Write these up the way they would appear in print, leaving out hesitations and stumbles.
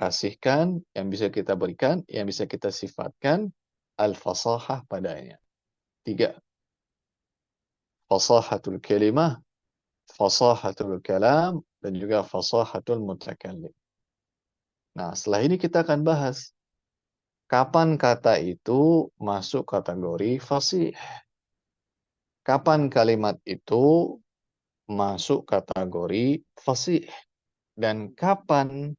kasihkan, yang bisa kita berikan, yang bisa kita sifatkan al-fasahah padanya. 3. Fasahatul kalimah, fasahatul kalam, dan juga fasahatul mutakallim. Nah, setelah ini kita akan bahas kapan kata itu masuk kategori fasih. Kapan kalimat itu masuk kategori fasih. Dan kapan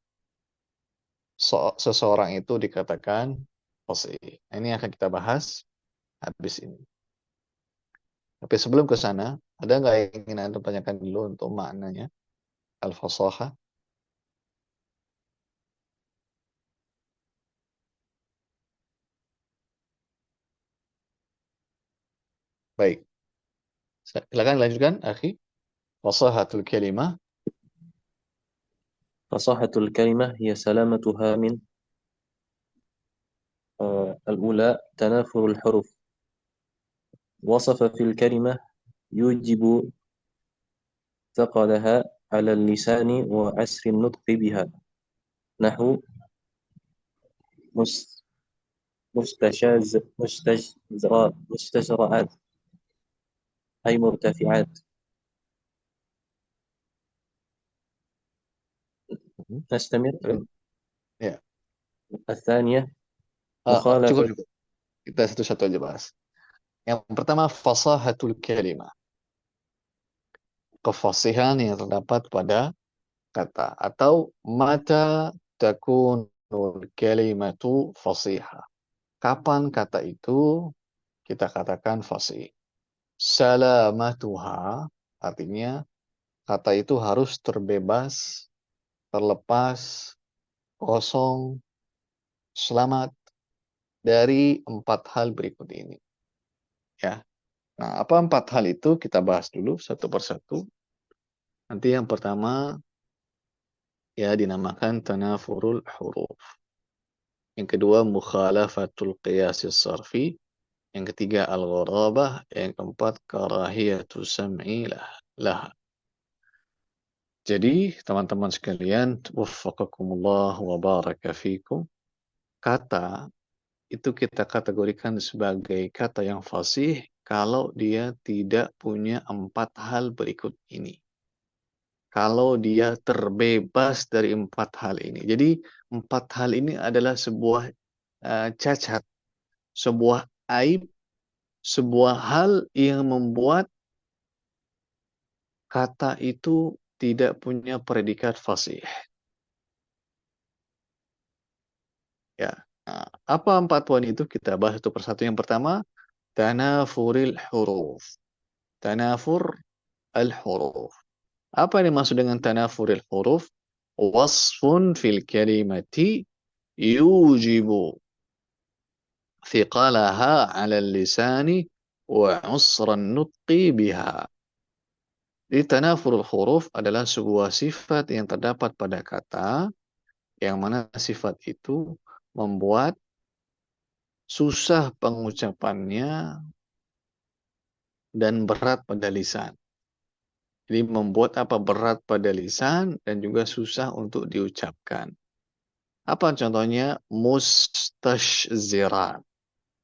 seseorang itu dikatakan fasih. Nah, ini akan kita bahas habis ini. Tapi sebelum ke sana, ada nggak yang ingin Anda tanyakan dulu untuk maknanya al-fasahah? Baik, silakan lanjutkan, akhi. Fasahatul kalimah. فصاحة الكلمة هي سلامتها من الأولى تنافر الحروف. وصف في الكلمة يوجب ثقلها على اللسان وعسر النطق بها، نحو مس- مستجرآت أي مرتفعات. نستمر. Ya. الثانية Cukup, مخالفة. cukup. Kita satu-satu aja bahas. Yang pertama, fasahatul kalimah. Kefasihan yang terdapat pada kata. Atau mata takunul kalimatu fasihah. Kapan kata itu kita katakan fasih. Salamatuha artinya kata itu harus terbebas, terlepas, kosong, selamat dari 4 hal berikut ini. Ya. Nah, apa 4 hal itu? Kita bahas dulu satu persatu. Nanti yang pertama ya dinamakan tanafurul huruf. Yang kedua mukhalafatul qiyasis sarfi. Yang ketiga al-gharabah. Yang keempat karahiyatus sam'i lah. Jadi, teman-teman sekalian, waffaqakumullah wa baraka fikum. Kata itu kita kategorikan sebagai kata yang fasih kalau dia tidak punya 4 hal berikut ini. Kalau dia terbebas dari 4 hal ini. Jadi, 4 hal ini adalah sebuah cacat, sebuah aib, sebuah hal yang membuat kata itu tidak punya predikat fasih. Ya. Nah, apa 4 poin itu? Kita bahas satu persatu. Yang pertama, tanafuril huruf. Tanafur al-huruf. Apa yang dimaksud dengan tanafuril huruf? Wasfun fil kalimati yujibu thiqalaha 'ala al-lisani wa 'usra an-nutqi biha. Jadi tanafurul huruf adalah sebuah sifat yang terdapat pada kata yang mana sifat itu membuat susah pengucapannya dan berat pada lisan. Jadi membuat apa berat pada lisan dan juga susah untuk diucapkan. Apa contohnya? Mustashzirat.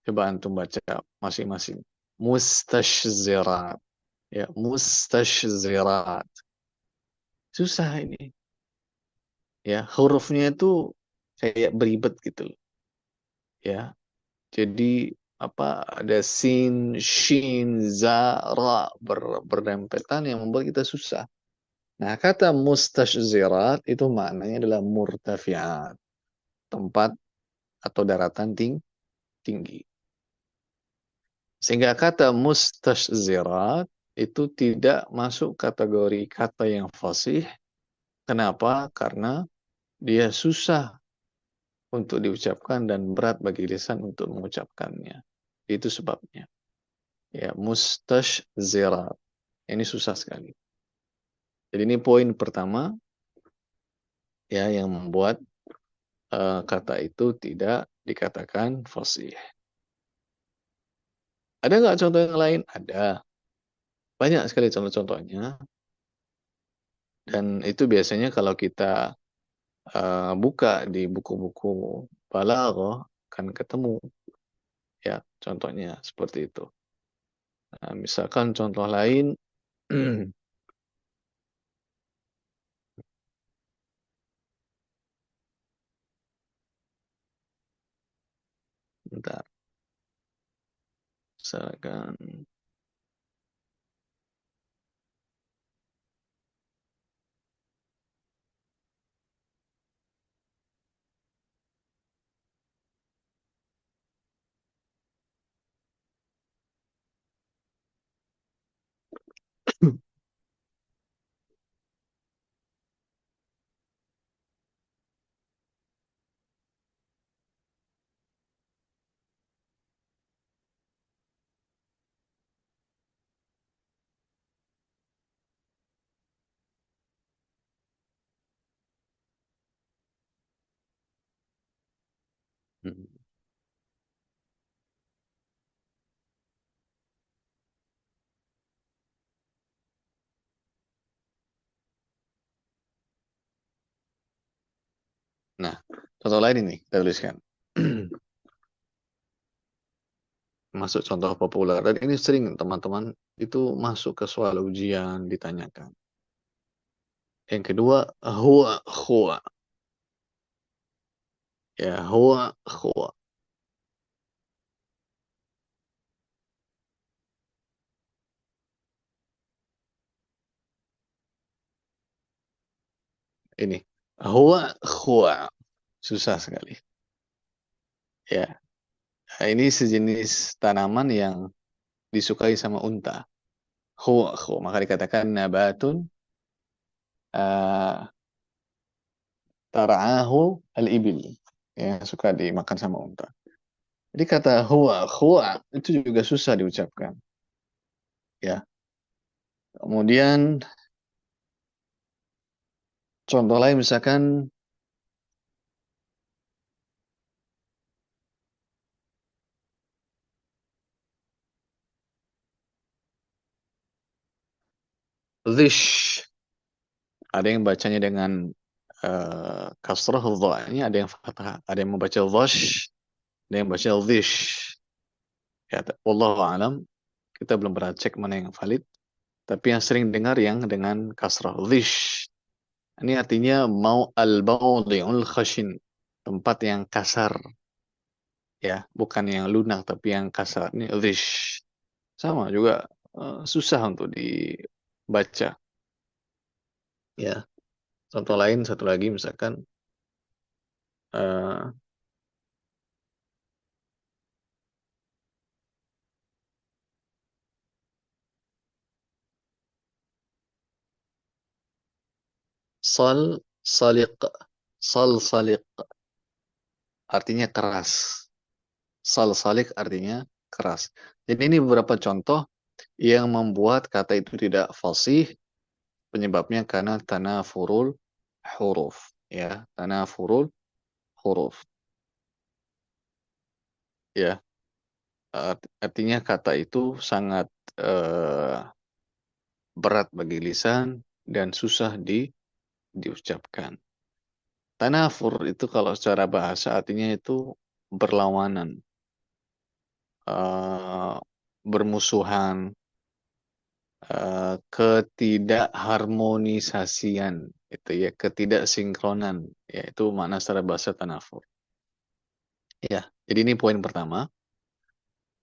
Coba antum baca masing-masing. Mustashzirat. Ya, mustashzirat. Susah ini. Ya, hurufnya itu kayak beribet gitu loh. Ya. Jadi apa ada sin, shin, za, ra berdempetan yang membuat kita susah. Nah, kata mustashzirat itu maknanya adalah murtafiat, tempat atau daratan tinggi. Sehingga kata mustashzirat itu tidak masuk kategori kata yang fasih. Kenapa? Karena dia susah untuk diucapkan dan berat bagi lisan untuk mengucapkannya. Itu sebabnya. Ya, mustashzirat. Ini susah sekali. Jadi ini poin pertama ya yang membuat kata itu tidak dikatakan fasih. Ada nggak contoh yang lain? Ada. Banyak sekali contoh-contohnya. Dan itu biasanya kalau kita buka di buku-buku balaghah akan ketemu ya contohnya seperti itu. Nah, misalkan contoh lain bentar, misalkan nah, contoh lain ini kita tuliskan. Masuk contoh populer dan ini sering teman-teman itu masuk ke soal ujian ditanyakan. Yang kedua, huwa. Ya, huwa. Ini huwa. Susah sekali. Ya, nah, ini sejenis tanaman yang disukai sama unta. Huwa. Maka dikatakan nabatun uh, tara'ahu al-ibil. Ya, suka dimakan sama unta. Jadi kata huwa itu juga susah diucapkan. Ya. Kemudian contoh lain misalkan dhish. Ada yang bacanya dengan kasrah dha-nya, ada yang fathah, ada yang membaca dhash, ada yang baca dhish. Ya, wallahu alam, kita belum pernah cek mana yang valid, tapi yang sering dengar yang dengan kasrah dhish. Ini artinya mau al-bawdi'ul khashin, tempat yang kasar. Ya, bukan yang lunak tapi yang kasar. Ini dhish. Sama juga susah untuk dibaca. Ya, contoh lain satu lagi misalkan eh, saliq, saliq artinya keras. Saliq artinya keras. Jadi ini beberapa contoh yang membuat kata itu tidak fasih, penyebabnya karena tanafurul huruf, ya, tanafurul huruf. Ya, artinya kata itu sangat eh, berat bagi lisan dan susah diucapkan. Tanafur itu kalau secara bahasa artinya itu berlawanan, eh, bermusuhan, ketidakharmonisasian, itu ya, ketidaksinkronan, yaitu makna secara bahasa tanafur. Ya, jadi ini poin pertama.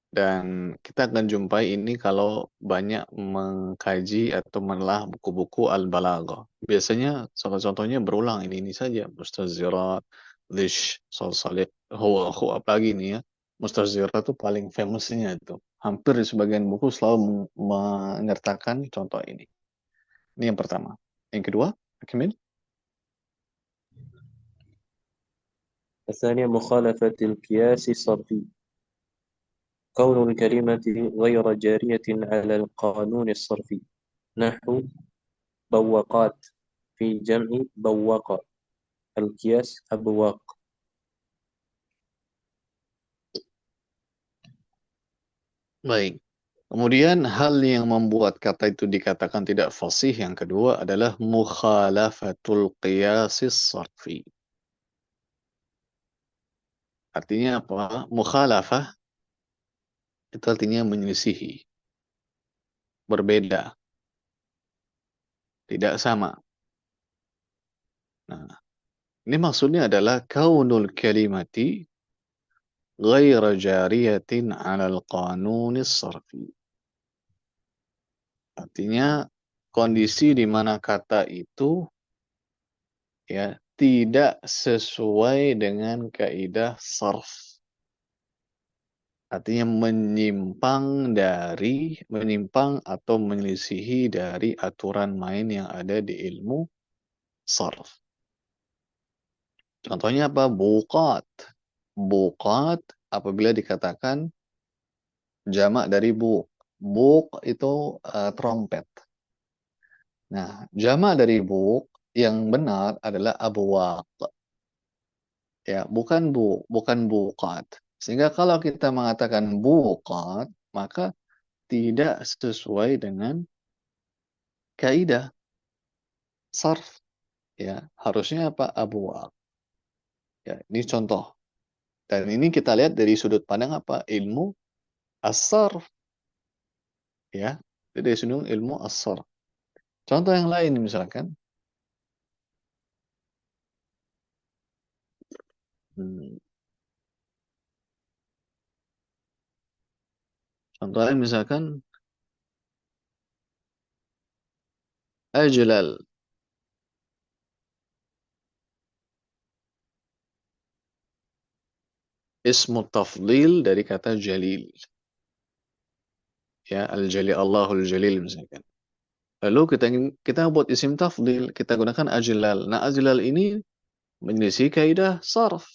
Dan kita akan jumpai ini kalau banyak mengkaji atau menelaah buku-buku Al-Balaghah. Biasanya salah contohnya berulang ini saja. Mustazirat, Dhish, Salsalik, Huwa, apalagi ini ya. Mustazirat itu paling famousnya itu. Hampir di sebagian buku selalu menyertakan contoh ini. Ini yang pertama. Yang kedua, Akmil. الثانية مخالفة القياس الصرفي، كون الكلمة غير جارية على القانون الصرفي، نحو بوقات في جمع بوقة، القياس أبواق. Baik. Kemudian hal yang membuat kata itu dikatakan tidak fasih yang kedua adalah mukhalafatul qiyasis sarfi. Artinya apa? Mukhalafah itu artinya menyelisihi, berbeda, tidak sama. Nah, ini maksudnya adalah kaunul kalimati ghaira jariyatin 'alal qanunis sarfi. Artinya kondisi di mana kata itu ya tidak sesuai dengan kaidah sarf. Artinya menyimpang atau menyelisihi dari aturan main yang ada di ilmu sarf. Contohnya apa? Buqat. Buqat apabila dikatakan jamak dari buk. Buk itu trompet. Nah, jamak dari buk yang benar adalah abwaq. Ya, bukan buqat. Sehingga kalau kita mengatakan buqat, maka tidak sesuai dengan kaidah sarf. Ya, harusnya apa? Abwaq. Ya, ini contoh. Dan ini kita lihat dari sudut pandang apa? Ilmu as-sarf. Ya, dari sudut ilmu as-sarf. Contoh yang lain misalkan, hmm, contoh lain misalkan ajlal. Ismu tafdil dari kata jalil. Ya, al-jali Allahul jalil misalkan. Lalu kita buat isim tafdil, kita gunakan ajlal. Nah, ajlal ini menyelisih kaidah sarf.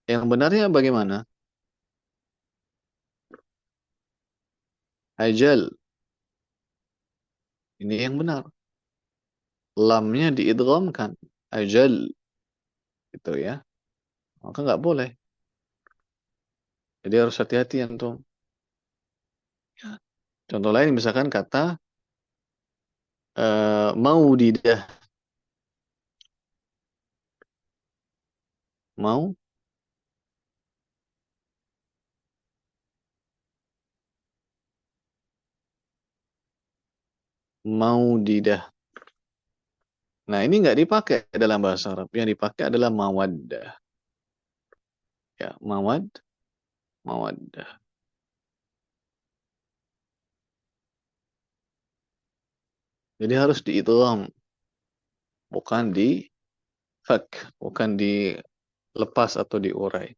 Yang benarnya bagaimana? Ajal. Ini yang benar. Lamnya diidghamkan. Ajal. Gitu ya. Maka nggak boleh. Jadi harus hati-hati antum. Ya. Contoh lain misalkan kata maudidah. Mau, maudidah. Nah, ini nggak dipakai dalam bahasa Arab. Yang dipakai adalah mawaddah. Ya, mawaddah. Jadi harus diidgham, bukan di fak, bukan dilepas atau diurai.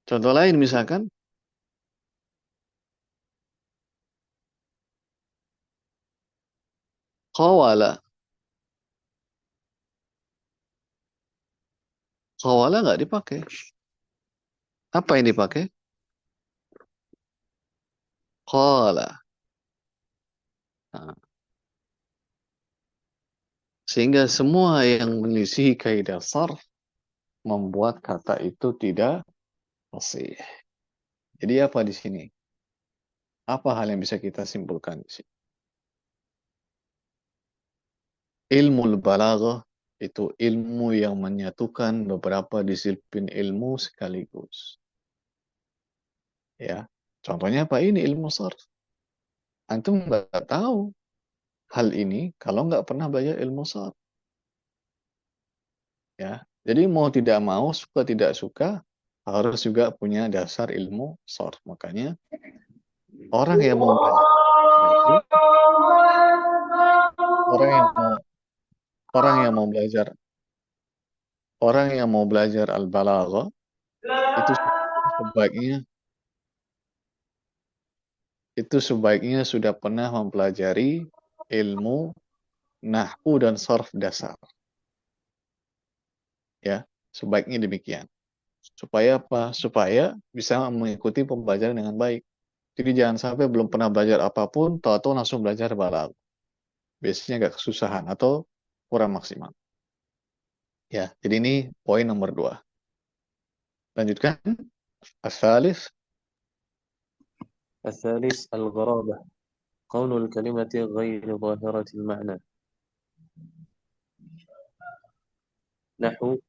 Contoh lain misalkan qawala. Qawala nggak dipakai. Apa yang dipakai? Qala. Nah, sehingga semua yang menyelisih kaidah sarf membuat kata itu tidak fasih. Jadi apa di sini? Apa hal yang bisa kita simpulkan di sini? Ilmu balaghah itu ilmu yang menyatukan beberapa disiplin ilmu sekaligus. Ya, contohnya apa ini ilmu sarf? Antum nggak tahu hal ini kalau nggak pernah belajar ilmu sarf. Ya, jadi mau tidak mau, suka tidak suka, harus juga punya dasar ilmu sarf. Makanya orang yang mau belajar itu, orang yang mau orang yang mau belajar orang yang mau belajar al-balaghah itu sebaiknya sebaiknya sudah pernah mempelajari ilmu nahwu dan sarf dasar. Ya, sebaiknya demikian. Supaya apa? Supaya bisa mengikuti pembelajaran dengan baik. Jadi jangan sampai belum pernah belajar apapun, tahu-tahu langsung belajar balaghah. Biasanya agak kesusahan atau kurang maksimal. Ya, jadi ini poin nomor 2. Lanjutkan. Asalis. الثالث الغرابة كون الكلمة غير ظاهرة المعنى نحو